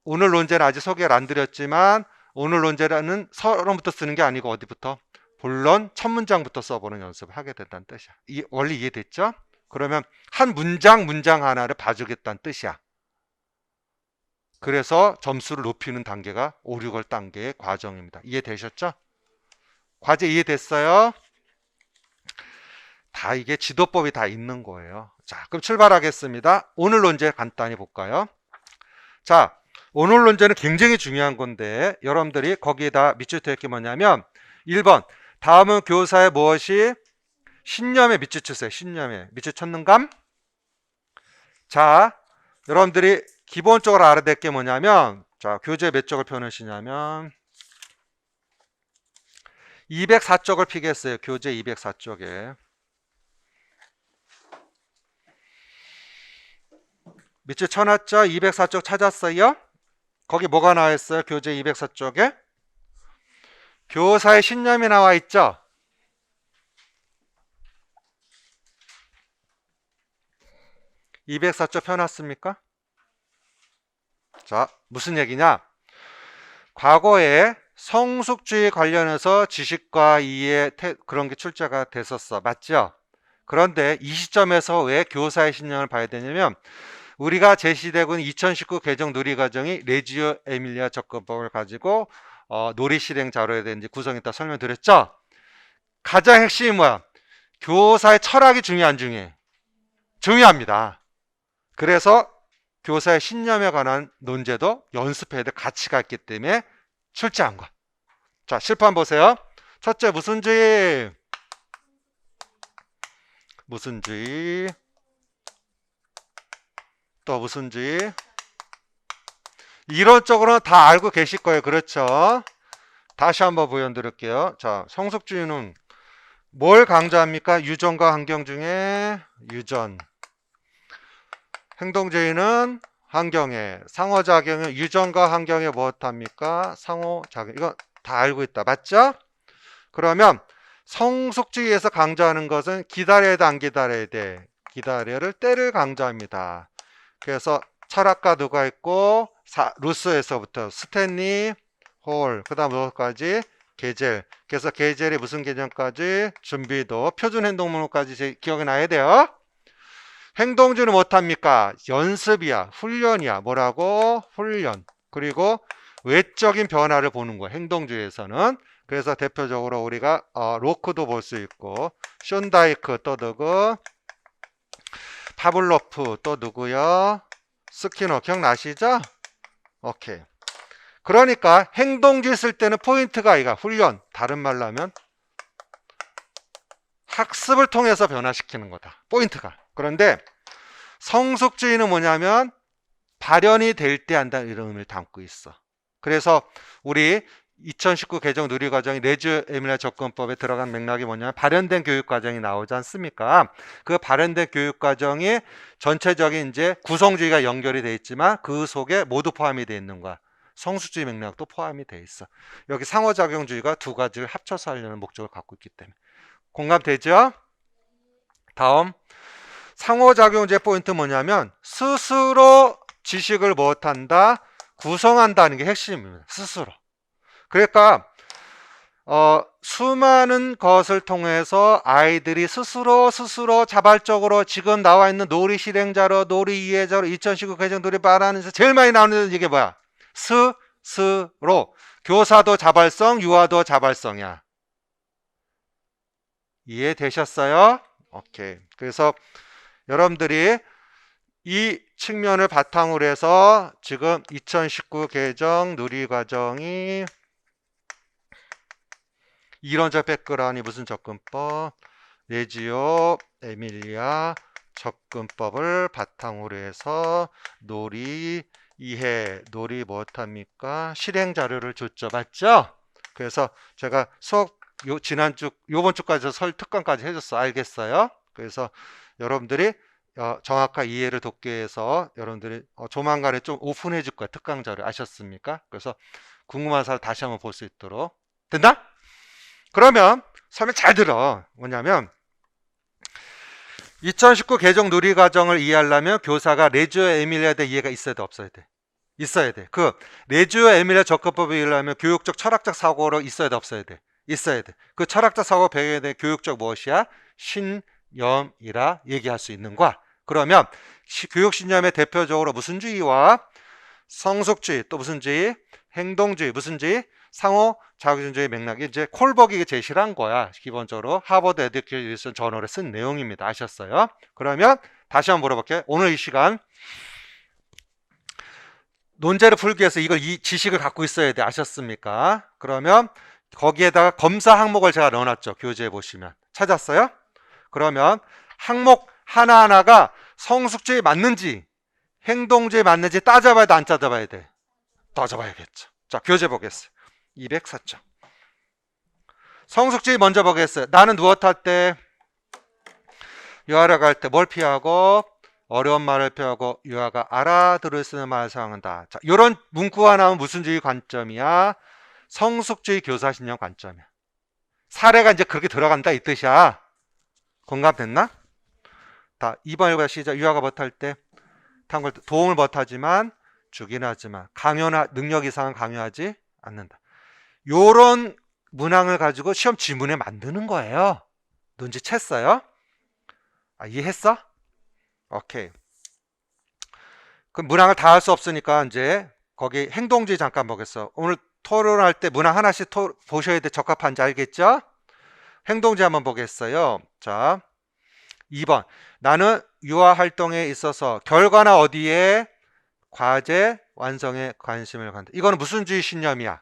오늘 논제는 아직 소개를 안 드렸지만, 오늘 논제는 서론부터 쓰는 게 아니고 어디부터? 본론 첫 문장부터 써보는 연습을 하게 된다는 뜻이야. 원리 이해됐죠? 그러면 한 문장 하나를 봐주겠다는 뜻이야. 그래서 점수를 높이는 단계가 5, 6월 단계의 과정입니다. 이해되셨죠? 과제 이해됐어요? 다 이게 지도법이 다 있는 거예요. 자, 그럼 출발하겠습니다. 오늘 논제 간단히 볼까요? 자, 오늘 논제는 굉장히 중요한 건데, 여러분들이 거기에다 밑줄 긋을 게 뭐냐면, 1번 다음은 교사의 무엇이 신념에 밑줄 치세요. 신념에 밑줄 쳤는감? 자, 여러분들이 기본적으로 알아야 될 게 뭐냐면, 자, 교재 몇 쪽을 펴놓으시냐면 204쪽을 피겠어요. 교재 204쪽에 밑줄 쳐놨죠? 204쪽 찾았어요? 거기 뭐가 나와 있어요? 교재 204쪽에 교사의 신념이 나와 있죠? (204쪽) 펴놨습니까? 자, 무슨 얘기냐? 과거에 성숙주의 관련해서 지식과 이해 그런 게 출제가 됐었어. 맞죠? 그런데 이 시점에서 왜 교사의 신념을 봐야 되냐면, 우리가 제시되고 있는 2019 개정 누리과정이 레지오 에밀리아 접근법을 가지고 놀이 실행 자료에 대한 구성했다 설명드렸죠? 가장 핵심이 뭐야? 교사의 철학이 중요해, 안 중요해? 중요합니다. 그래서 교사의 신념에 관한 논제도 연습해야 될 가치가 있기 때문에 출제한 거야. 자, 실판 보세요. 첫째, 무슨 주의? 무슨 주의? 또 무슨 주의? 이론적으로는 다 알고 계실 거예요. 그렇죠? 다시 한번 보여드릴게요. 자, 성숙주의는 뭘 강조합니까? 유전과 환경 중에 유전. 행동주의는 환경에, 상호작용은 유전과 환경에 무엇합니까? 상호작용. 이거 다 알고 있다. 맞죠? 그러면 성숙주의에서 강조하는 것은 기다려야 돼, 안 기다려야 돼? 기다려를 때를 강조합니다. 그래서 철학가 누가 있고 루스에서부터 스탠리, 홀, 그 다음 뭐까지? 게젤. 그래서 게젤이 무슨 개념까지? 준비도, 표준 행동문호까지 기억이 나야 돼요. 행동주는 못합니까? 연습이야, 훈련이야. 뭐라고? 훈련. 그리고 외적인 변화를 보는 거야, 행동주에서는. 그래서 대표적으로 우리가 로크도 볼 수 있고, 션다이크 또 누구? 파블로프 또 누구요? 스키너 기억나시죠? 오케이. 그러니까 행동주 쓸 때는 포인트가 이가 훈련. 다른 말로 하면 학습을 통해서 변화시키는 거다. 포인트가. 그런데 성숙주의는 뭐냐면 발현이 될 때 한다는 이런 의미를 담고 있어. 그래서 우리 2019 개정 누리과정이 레지오 에밀리아 접근법에 들어간 맥락이 뭐냐면 발현된 교육과정이 나오지 않습니까? 그 발현된 교육과정이 전체적인 이제 구성주의가 연결이 돼 있지만 그 속에 모두 포함이 돼 있는 거야. 성숙주의 맥락도 포함이 돼 있어. 여기 상호작용주의가 두 가지를 합쳐서 하려는 목적을 갖고 있기 때문에. 공감되죠? 다음 상호작용주의 포인트 뭐냐면 스스로 지식을 못한다, 구성한다는 게 핵심입니다. 스스로. 그러니까 수많은 것을 통해서 아이들이 스스로 자발적으로 지금 나와 있는 놀이 실행자로, 놀이 이해자로 2019 개정 놀이 말하면서 제일 많이 나오는 이게 뭐야? 스스로. 교사도 자발성, 유아도 자발성이야. 이해되셨어요? 오케이. 그래서 여러분들이 이 측면을 바탕으로 해서 지금 2019 개정 누리과정이 이론적 백그라운이 무슨 접근법? 레지오 에밀리아 접근법을 바탕으로 해서 놀이 이해, 놀이 못합니까? 실행 자료를 줬죠. 맞죠? 그래서 제가 수업 요번 주까지 설 특강까지 해줬어. 알겠어요? 그래서 여러분들이 정확한 이해를 돕기 위해서 여러분들이 조만간에 좀 오픈해 줄 거야. 특강 자료 아셨습니까? 그래서 궁금한 사람 다시 한번 볼 수 있도록. 된다? 그러면 설명 잘 들어. 뭐냐면 2019 개정 누리과정을 이해하려면 교사가 레지오 에밀리아에 대해 이해가 있어야 돼, 없어야 돼? 있어야 돼. 그 레지오 에밀리아 접근법을 이해하려면 교육적 철학적 사고로 있어야 돼, 없어야 돼? 있어야 돼. 그 철학적 사고 배경에 대해 교육적 무엇이야? 신념이라 얘기할 수 있는 거야. 그러면 교육신념의 대표적으로 무슨 주의와 성숙주의, 또 무슨 주의? 행동주의, 무슨 주의? 상호작용주의 맥락이 이제 콜버기가 제시를 한 거야. 기본적으로 하버드 에듀케이션 저널에 쓴 내용입니다. 아셨어요? 그러면 다시 한번 물어볼게요. 오늘 이 시간 논제를 풀기 위해서 이 지식을 갖고 있어야 돼. 아셨습니까? 그러면 거기에다가 검사 항목을 제가 넣어놨죠. 교재에 보시면. 찾았어요? 그러면 항목 하나하나가 성숙주의 맞는지 행동주의 맞는지 따져봐야 돼, 안 따져봐야 돼? 따져봐야겠죠. 자, 교재 보겠어요. 204점. 성숙주의 먼저 보겠어요. 나는 무엇할 때? 유아를 갈 때 뭘 피하고? 어려운 말을 피하고 유아가 알아들을 수 있는 말을 사용한다. 자, 이런 문구가 나오면 무슨 주의 관점이야? 성숙주의 교사신념 관점이야. 사례가 이제 그렇게 들어간다 이 뜻이야. 공감됐나? 다 2번 읽어 시작. 유아가 못할 때 도움을 못하지만 주긴 하지만 강요나 능력 이상은 강요하지 않는다. 요런 문항을 가지고 시험 지문에 만드는 거예요. 눈치챘어요? 이해했어? 오케이. 그럼 문항을 다 할 수 없으니까 이제 거기 행동주의 잠깐 보겠어. 오늘 토론할 때 문항 하나씩 보셔야 돼. 적합한지 알겠죠? 행동주의 한번 보겠어요. 자, 2번. 나는 유아 활동에 있어서 결과나 어디에 과제 완성에 관심을 갖는다. 이거는 무슨 주의 신념이야?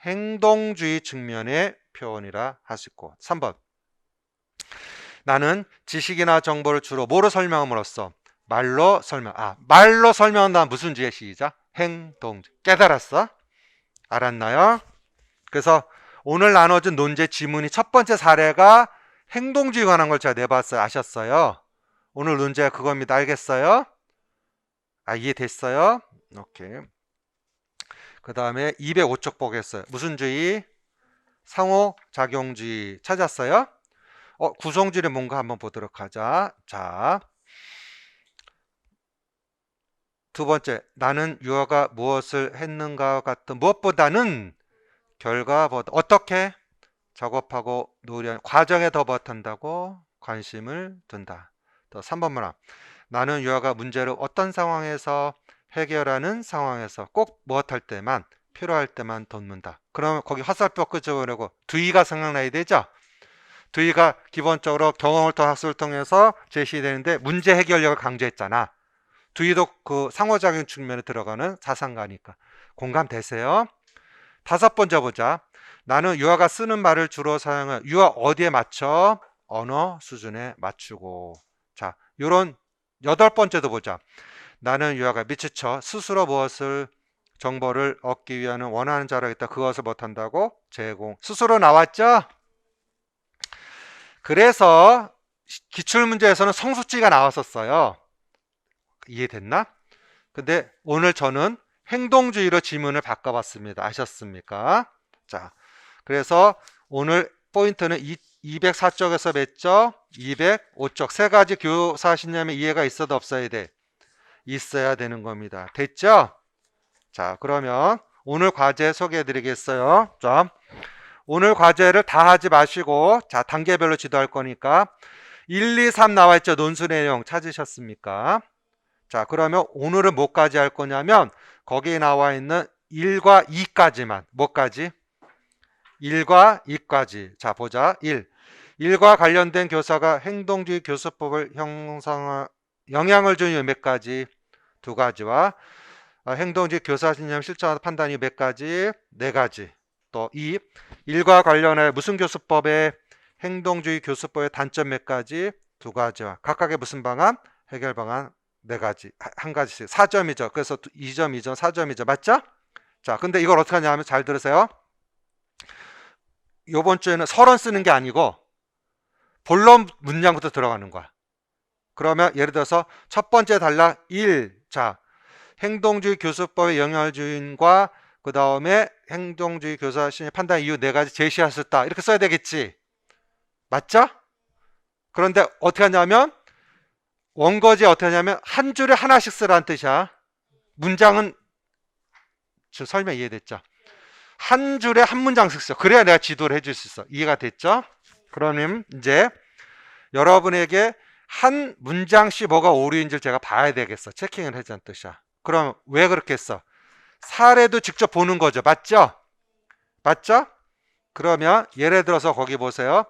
행동주의 측면의 표현이라 할 수 있고. 3번. 나는 지식이나 정보를 주로 뭐로 설명함으로써? 말로 설명. 말로 설명한다면 무슨 주의? 시작. 행동주의. 깨달았어? 알았나요? 그래서 오늘 나눠준 논제 지문이 첫 번째 사례가 행동주의 관한 걸 제가 내봤어요. 아셨어요? 오늘 논제가 그겁니다. 알겠어요? 이해됐어요? 오케이. 그 다음에 205쪽 보겠어요. 무슨 주의? 상호작용주의. 찾았어요? 구성주의는 뭔가 한번 보도록 하자. 자, 두 번째, 나는 유아가 무엇을 했는가와 같은 무엇보다는 결과보다 어떻게 작업하고 노력, 과정에 더 못한다고 관심을 둔다. 또 3번 문항. 나는 유아가 문제를 어떤 상황에서 해결하는 상황에서 꼭 무엇할 때만 필요할 때만 돕는다. 그러면 거기 화살표 끄집어내고 두이가 생각나야 되죠? 두이가 기본적으로 경험을 통해 학습을 통해서 제시되는데 문제 해결력을 강조했잖아. 두이도 그 상호작용 측면에 들어가는 자산가니까. 공감되세요? 다섯 번째 보자. 나는 유아가 쓰는 말을 주로 사용해. 유아 어디에 맞춰? 언어 수준에 맞추고. 자, 요런 여덟 번째도 보자. 나는 유아가 미치쳐 스스로 무엇을 정보를 얻기 위한 원하는 자료가 있다. 그것을 못한다고 제공. 스스로 나왔죠? 그래서 기출문제에서는 성수지가 나왔었어요. 이해됐나? 근데 오늘 저는 행동주의로 지문을 바꿔봤습니다. 아셨습니까? 자, 그래서 오늘 포인트는 204쪽에서 몇 쪽? 205쪽. 세 가지 교사 신념의 이해가 있어도 없어야 돼. 있어야 되는 겁니다. 됐죠? 자, 그러면 오늘 과제 소개해 드리겠어요. 자, 오늘 과제를 다 하지 마시고, 자, 단계별로 지도할 거니까 1, 2, 3 나와 있죠? 논술 내용 찾으셨습니까? 자, 그러면 오늘은 뭐까지 할 거냐면 거기에 나와 있는 1과 2까지만. 뭐까지? 1과 2까지. 자, 보자. 1. 1과 관련된 교사가 행동주의 교수법을 영향을 준 이유 몇 가지? 두 가지와 행동주의 교사 신념 실천하는 판단이 몇 가지? 네 가지. 또 2. 1과 관련해 무슨 교수법의 행동주의 교수법의 단점 몇 가지? 두 가지와 각각의 무슨 방안? 해결 방안 네 가지. 한 가지씩. 4점이죠. 그래서 2점, 2점, 4점이죠. 맞죠? 자, 근데 이걸 어떻게 하냐면 잘 들으세요. 요번 주에는 서론 쓰는 게 아니고 본론 문장부터 들어가는 거야. 그러면 예를 들어서 첫 번째 단락 1. 자, 행동주의 교수법의 영향을 주인과 그 다음에 행동주의 교사 신의 판단 이유 네 가지 제시하셨다. 이렇게 써야 되겠지. 맞죠? 그런데 어떻게 하냐면 원거지 어떻게 하냐면 한 줄에 하나씩 쓰라는 뜻이야. 문장은 저 설명 이해됐죠? 한 줄에 한 문장씩 써. 그래야 내가 지도를 해줄 수 있어. 이해가 됐죠? 그러면 이제 여러분에게 한 문장씩 뭐가 오류인지 제가 봐야 되겠어. 체킹을 해주는 뜻이야. 그럼 왜 그렇게 했어? 사례도 직접 보는 거죠. 맞죠? 맞죠? 그러면 예를 들어서 거기 보세요.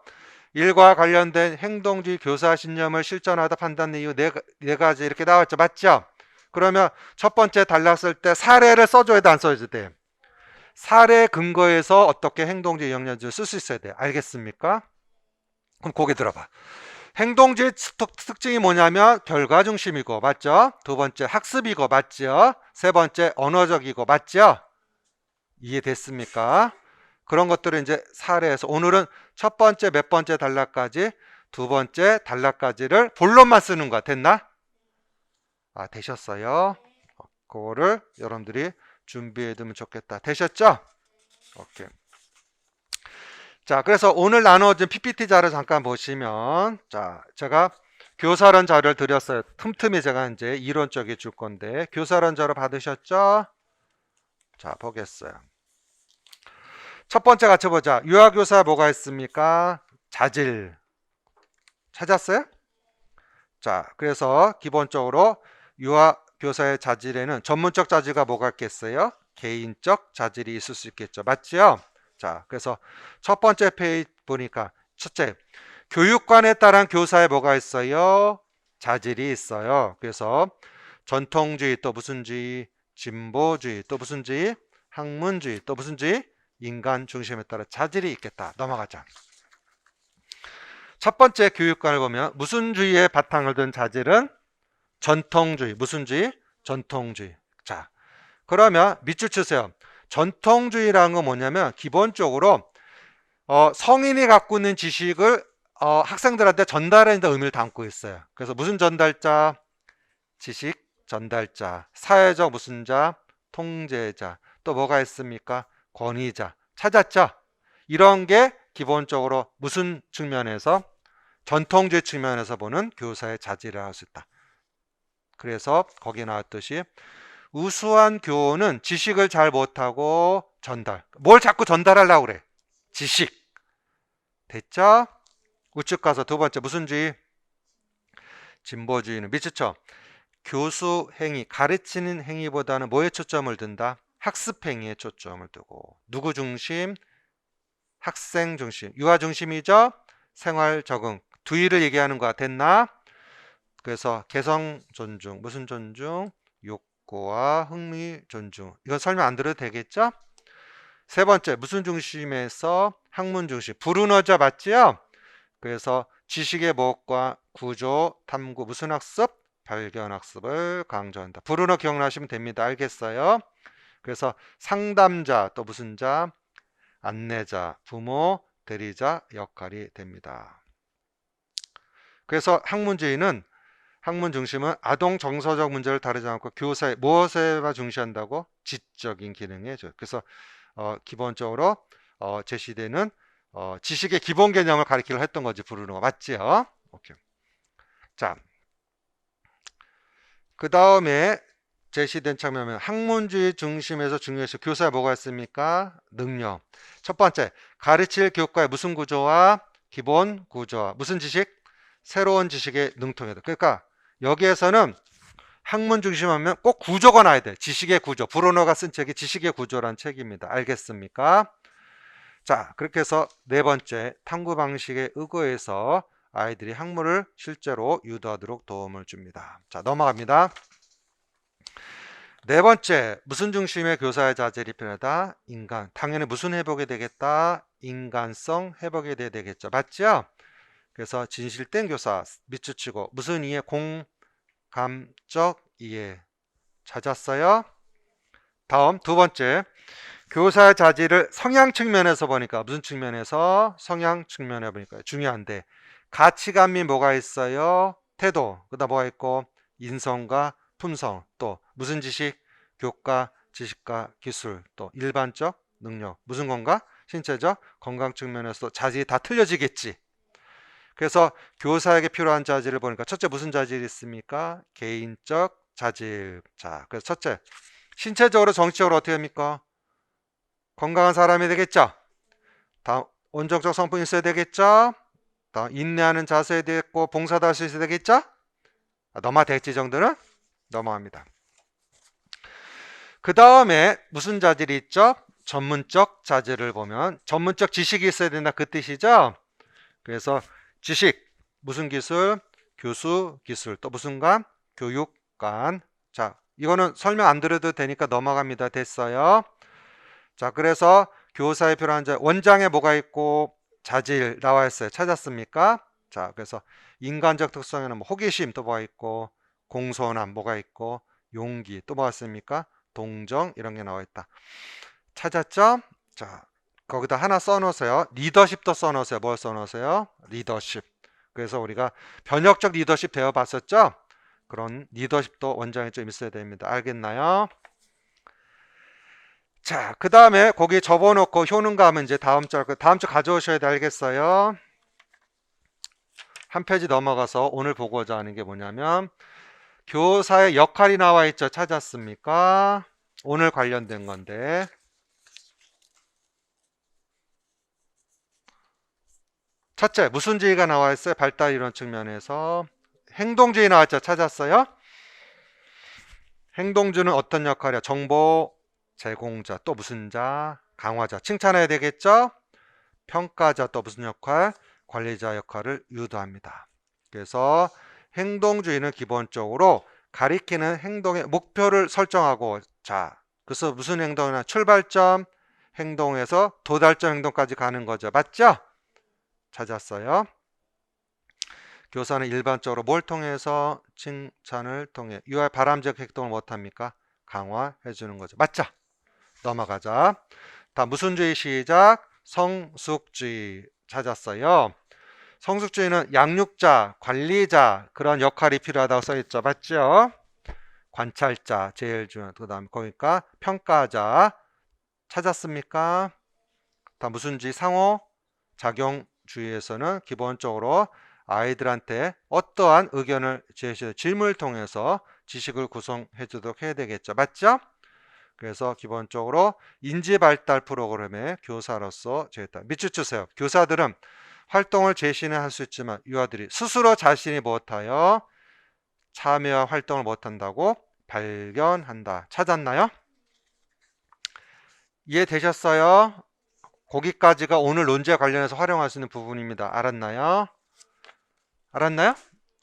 일과 관련된 행동주의 교사 신념을 실천하다 판단 이유 네 가지 이렇게 나왔죠. 맞죠? 그러면 첫 번째 단락 쓸 때 사례를 써줘야 돼, 안 써줘야 돼? 사례 근거에서 어떻게 행동주의 영역을 쓸 수 있어야 돼. 알겠습니까? 그럼 고개 들어봐. 행동주의 특징이 뭐냐면 결과 중심이고, 맞죠? 두 번째 학습이고, 맞죠? 세 번째 언어적이고, 맞죠? 이해됐습니까? 그런 것들을 이제 사례에서 오늘은 첫 번째 몇 번째 단락까지 두 번째 단락까지를 본론만 쓰는 거야. 됐나? 아, 되셨어요? 그거를 여러분들이 준비해 두면 좋겠다. 되셨죠? 오케이. 자, 그래서 오늘 나눠진 PPT 자료 잠깐 보시면, 자, 제가 교사론 자료를 드렸어요. 틈틈이 제가 이제 이론적이 줄 건데, 교사론 자료 받으셨죠? 자, 보겠어요. 첫 번째 같이 보자. 유아교사 뭐가 있습니까? 자질. 찾았어요? 자, 그래서 기본적으로 유아교사의 자질에는 전문적 자질과 뭐가 있겠어요? 개인적 자질이 있을 수 있겠죠. 맞죠? 자, 그래서 첫 번째 페이지 보니까 첫째, 교육관에 따른 교사에 뭐가 있어요? 자질이 있어요. 그래서 전통주의 또 무슨 주의? 진보주의 또 무슨 주의? 학문주의 또 무슨 주의? 인간 중심에 따라 자질이 있겠다. 넘어가자. 첫 번째 교육관을 보면 무슨 주의의 바탕을 둔 자질은 전통주의. 무슨 주의? 전통주의. 자, 그러면 밑줄 치세요. 전통주의라는 건 뭐냐면 기본적으로 성인이 갖고 있는 지식을 학생들한테 전달하는 데 의미를 담고 있어요. 그래서 무슨 전달자? 지식 전달자. 사회적 무슨 자? 통제자. 또 뭐가 있습니까? 권위자. 찾았죠? 이런 게 기본적으로 무슨 측면에서? 전통주의 측면에서 보는 교사의 자질이라고 할 수 있다. 그래서 거기 나왔듯이 우수한 교훈은 지식을 잘 못하고 전달. 뭘 자꾸 전달하려고 그래? 지식. 됐죠? 우측 가서 두 번째 무슨 주의? 진보주의는 미치죠. 교수 행위, 가르치는 행위보다는 뭐에 초점을 둔다? 학습 행위에 초점을 두고. 누구 중심? 학생 중심. 유아 중심이죠? 생활 적응. 두의를 얘기하는 거야. 됐나? 그래서 개성 존중. 무슨 존중? 욕구와 흥미 존중. 이건 설명 안 들어도 되겠죠? 세 번째, 무슨 중심에서? 학문 중심. 불운어자 맞지요? 그래서 지식의 모학과 구조, 탐구, 무슨 학습? 발견 학습을 강조한다. 불운어 기억나시면 됩니다. 알겠어요? 그래서 상담자, 또 무슨 자? 안내자, 부모, 대리자 역할이 됩니다. 그래서 학문주의는 학문 중심은 아동 정서적 문제를 다루지 않고 교사의 무엇에만 중시한다고? 지적인 기능에. 그래서 기본적으로 제시되는 지식의 기본 개념을 가리키려 했던 거지. 브루노가 맞지요? 오케이. 자, 그 다음에 제시된 측면은 학문주의 중심에서 중요해서 교사에 뭐가 있습니까? 능력. 첫 번째, 가르칠 교과의 무슨 구조와 기본 구조와 무슨 지식? 새로운 지식의 능통이다. 그러니까 여기에서는 학문 중심하면 꼭 구조가 나야 돼. 지식의 구조. 브루노가 쓴 책이 지식의 구조란 책입니다. 알겠습니까? 자, 그렇게 해서 네 번째, 탐구 방식에 의거해서 아이들이 학문을 실제로 유도하도록 도움을 줍니다. 자, 넘어갑니다. 네 번째, 무슨 중심의 교사의 자질이 필요하다? 인간. 당연히 무슨 회복이 되겠다? 인간성 회복이 돼야 되겠죠. 맞죠? 그래서 진실된 교사 밑줄치고 무슨 이해? 공감적 이해. 찾았어요? 다음 두 번째, 교사의 자질을 성향 측면에서 보니까 무슨 측면에서? 성향 측면에 보니까 중요한데 가치관 및 뭐가 있어요? 태도. 그다음 뭐가 있고? 인성과 품성. 또 무슨 지식? 교과, 지식과 기술. 또 일반적 능력. 무슨 건가? 신체적 건강 측면에서 자질이 다 틀려지겠지. 그래서 교사에게 필요한 자질을 보니까 첫째 무슨 자질이 있습니까? 개인적 자질. 자, 그래서 첫째, 신체적으로 정치적으로 어떻게 합니까? 건강한 사람이 되겠죠. 다음, 온정적 성품이 있어야 되겠죠. 다음, 인내하는 자세에 되겠고 봉사도 할 수 있어야 되겠죠. 넘어가 되겠지 정도는? 넘어갑니다. 그 다음에 무슨 자질이 있죠? 전문적 자질을 보면 전문적 지식이 있어야 된다 그 뜻이죠. 그래서 지식, 무슨 기술? 교수 기술. 또 무슨 관? 교육관. 자, 이거는 설명 안 드려도 되니까 넘어갑니다. 됐어요? 자, 그래서 교사에 필요한 원장에 뭐가 있고 자질 나와 있어요. 찾았습니까? 자, 그래서 인간적 특성에는 뭐 호기심 또 뭐가 있고 공손함 뭐가 있고 용기 또 뭐가 있습니까? 동정 이런 게 나와 있다. 찾았죠? 자, 거기다 하나 써놓으세요. 리더십도 써놓으세요. 뭘 써놓으세요? 리더십. 그래서 우리가 변혁적 리더십 배워봤었죠? 그런 리더십도 원장에 좀 있어야 됩니다. 알겠나요? 자, 그 다음에 거기 접어놓고 효능가 하면 이제 다음 주 가져오셔야 돼. 알겠어요? 한 페이지 넘어가서 오늘 보고자 하는 게 뭐냐면 교사의 역할이 나와 있죠. 찾았습니까? 오늘 관련된 건데 첫째, 무슨 주의가 나와 있어요? 발달 이론 측면에서 행동주의 나왔죠. 찾았어요? 행동주는 어떤 역할이야? 정보 제공자, 또 무슨 자? 강화자. 칭찬해야 되겠죠? 평가자, 또 무슨 역할? 관리자 역할을 유도합니다. 그래서 행동주의는 기본적으로 가리키는 행동의 목표를 설정하고, 자, 그래서 무슨 행동이나 출발점, 행동에서 도달점 행동까지 가는 거죠. 맞죠? 찾았어요? 교사는 일반적으로 뭘 통해서? 칭찬을 통해 유아 바람직 행동을 못합니까? 강화해 주는 거죠. 맞죠? 넘어가자. 다 무슨 주의 시작? 성숙주의. 찾았어요. 성숙주의는 양육자, 관리자 그런 역할이 필요하다고 써있죠. 맞죠? 관찰자 제일 중요한. 그 다음 거기까 평가자. 찾았습니까? 다 무슨 주의? 상호 작용주의에서는 기본적으로 아이들한테 어떠한 의견을 제시해 질문을 통해서 지식을 구성해 주도록 해야 되겠죠. 맞죠? 그래서 기본적으로 인지발달 프로그램의 교사로서 제했다. 밑줄 주세요. 교사들은 활동을 제시는 할 수 있지만 유아들이 스스로 자신이 못하여 참여와 활동을 못한다고 발견한다. 찾았나요? 이해되셨어요? 거기까지가 오늘 논제와 관련해서 활용할 수 있는 부분입니다. 알았나요? 알았나요?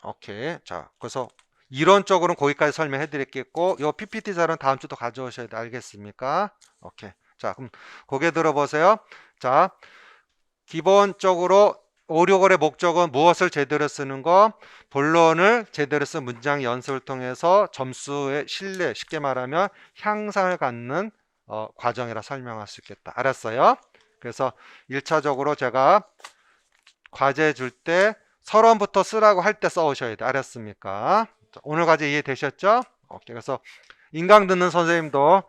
오케이. 자, 그래서 이론적으로는 거기까지 설명해 드릴겠고, 요 PPT 자료는 다음 주도 가져오셔야 돼. 알겠습니까? 오케이. 자, 그럼 고개 들어보세요. 자, 기본적으로 5, 6월의 목적은 무엇을 제대로 쓰는 거? 본론을 제대로 쓴 문장 연습을 통해서 점수의 신뢰, 쉽게 말하면 향상을 갖는 과정이라 설명할 수 있겠다. 알았어요? 그래서 1차적으로 제가 과제 줄 때 서론부터 쓰라고 할 때 써오셔야 돼. 알았습니까? 자, 오늘 과제 이해되셨죠? 오케이. 그래서 인강 듣는 선생님도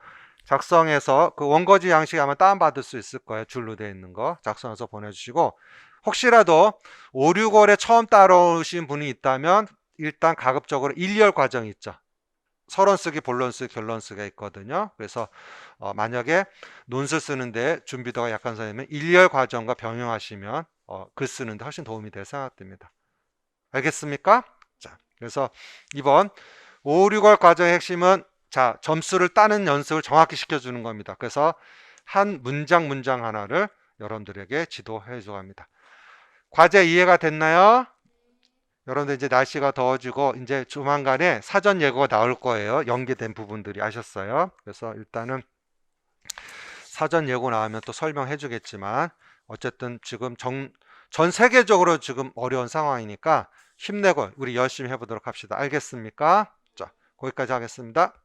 작성해서 그 원고지 양식 아마 다운받을 수 있을 거예요. 줄로 되어 있는 거 작성해서 보내주시고, 혹시라도 5, 6월에 처음 따라오신 분이 있다면 일단 가급적으로 1, 2월 과정이 있죠. 서론 쓰기, 본론 쓰기, 결론 쓰기가 있거든요. 그래서 만약에 논술 쓰는데 준비도가 약한 선생님은 1, 2월 과정과 병행하시면 글 쓰는데 훨씬 도움이 될 생각됩니다. 알겠습니까? 자, 그래서 이번 5, 6월 과정의 핵심은 자, 점수를 따는 연습을 정확히 시켜주는 겁니다. 그래서 한 문장 하나를 여러분들에게 지도해 줘 갑니다. 과제 이해가 됐나요? 여러분들 이제 날씨가 더워지고 이제 조만간에 사전 예고가 나올 거예요. 연계된 부분들이 아셨어요? 그래서 일단은 사전 예고 나오면 또 설명해 주겠지만 어쨌든 지금 전 세계적으로 지금 어려운 상황이니까 힘내고 우리 열심히 해보도록 합시다. 알겠습니까? 자, 거기까지 하겠습니다.